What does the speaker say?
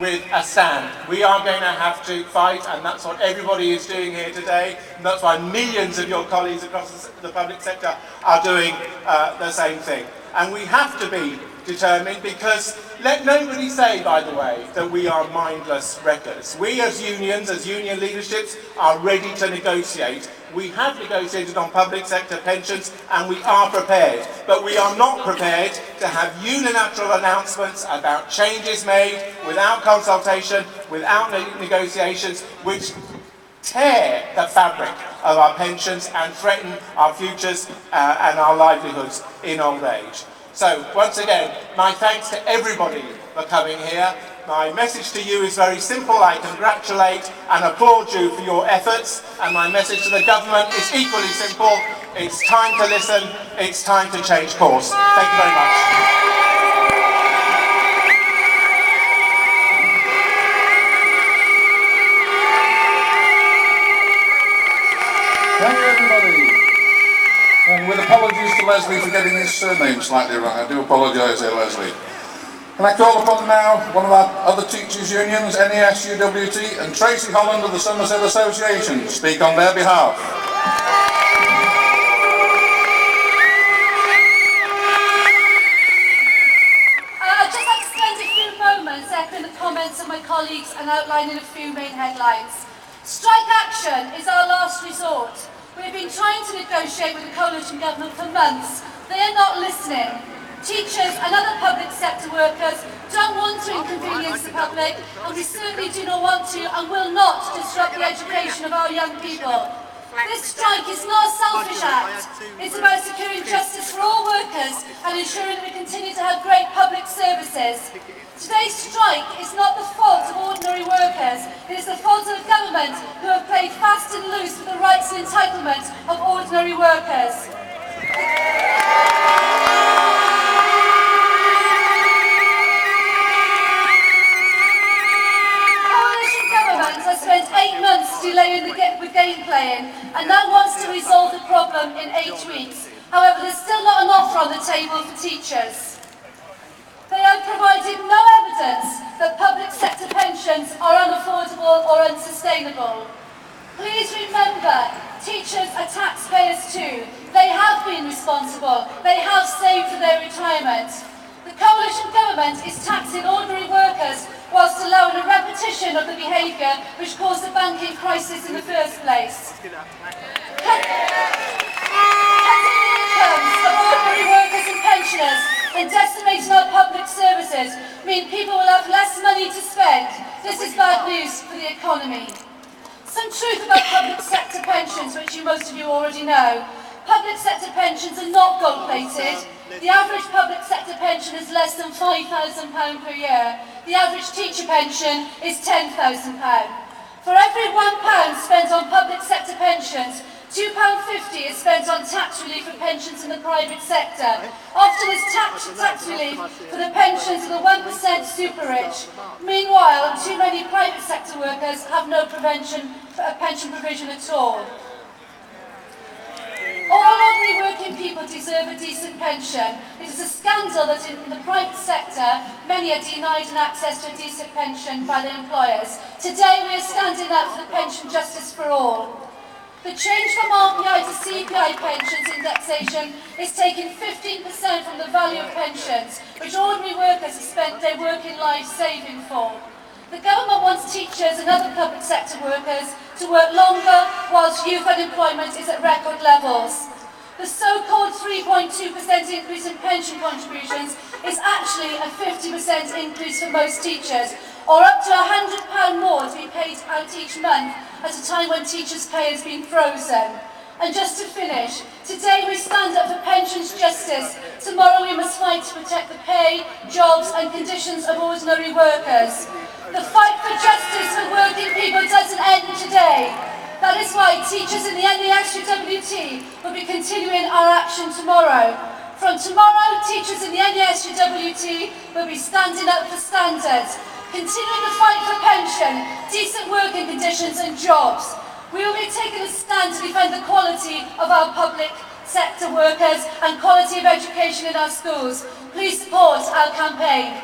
with a stand. We are going to have to fight, and that's what everybody is doing here today, and that's why millions of your colleagues across the public sector are doing the same thing. And we have to be determined, because let nobody say, by the way, that we are mindless wreckers. We as unions, as union leaderships, are ready to negotiate. We have negotiated on public sector pensions and we are prepared, but we are not prepared to have unilateral announcements about changes made without consultation, without negotiations, which tear the fabric of our pensions and threaten our futures and our livelihoods in old age. So, once again, my thanks to everybody for coming here. My message to you is very simple. I congratulate and applaud you for your efforts, and my message to the government is equally simple. It's time to listen, it's time to change course. Thank you very much. Thank you, everybody. And with apologies to Leslie for getting his surname slightly wrong. I do apologise there, Leslie. Can I call upon now one of our other teachers' unions, NES, UWT, and Tracy Holland of the Somerset Association to speak on their behalf. I'd just like to spend a few moments echoing the comments of my colleagues and outlining a few main headlines. Strike action is our last resort. We've been trying to negotiate with the coalition government for months. They are not listening. Teachers and other public sector workers don't want to inconvenience the public, and we certainly do not want to and will not disrupt the education of our young people. This strike is not a selfish act. It's about securing justice for all workers and ensuring that we continue to have great public services. Today's strike is not the fault of ordinary workers. It is the fault of the government, who have played fast and loose with the rights and entitlements of ordinary workers. Coalition government has spent 8 months delaying the game playing and now wants to resolve the problem in 8 weeks. However, there's still not an offer on the table for teachers. They have provided no evidence that public sector pensions are unaffordable or unsustainable. Please remember, teachers are taxpayers too. They have been responsible. They have saved for their retirement. The coalition government is taxing ordinary workers whilst allowing a repetition of the behaviour which caused the banking crisis in the first place. Cutting the incomes of ordinary workers and pensioners and decimating our public services mean people will have less money to spend. This is bad news for the economy. Some truth about public sector pensions, which most of you already know. Public sector pensions are not gold-plated. The average public sector pension is less than £5,000 per year. The average teacher pension is £10,000. For every £1 spent on public sector pensions, £2.50 is spent on tax relief for pensions in the private sector. Often it's tax relief for the pensions of the 1% super rich. Meanwhile, too many private sector workers have no pension provision at all. All ordinary working people deserve a decent pension. It is a scandal that in the private sector, many are denied an access to a decent pension by their employers. Today we are standing up for the pension justice for all. The change from RPI to CPI pensions indexation is taking 15% from the value of pensions, which ordinary workers have spent their working lives saving for. The government wants teachers and other public sector workers to work longer, whilst youth unemployment is at record levels. The so-called 3.2% increase in pension contributions is actually a 50% increase for most teachers, or up to £100 more to be paid out each month at a time when teachers' pay has been frozen. And just to finish, today we stand up for pensions justice. Tomorrow we must fight to protect the pay, jobs and conditions of ordinary workers. The fight for justice for working people doesn't end today. That is why teachers in the NES-UWT will be continuing our action tomorrow. From tomorrow, teachers in the NES-UWT will be standing up for standards, continuing the fight for pension, decent working conditions and jobs. We will be taking a stand to defend the quality of our public sector workers and quality of education in our schools. Please support our campaign.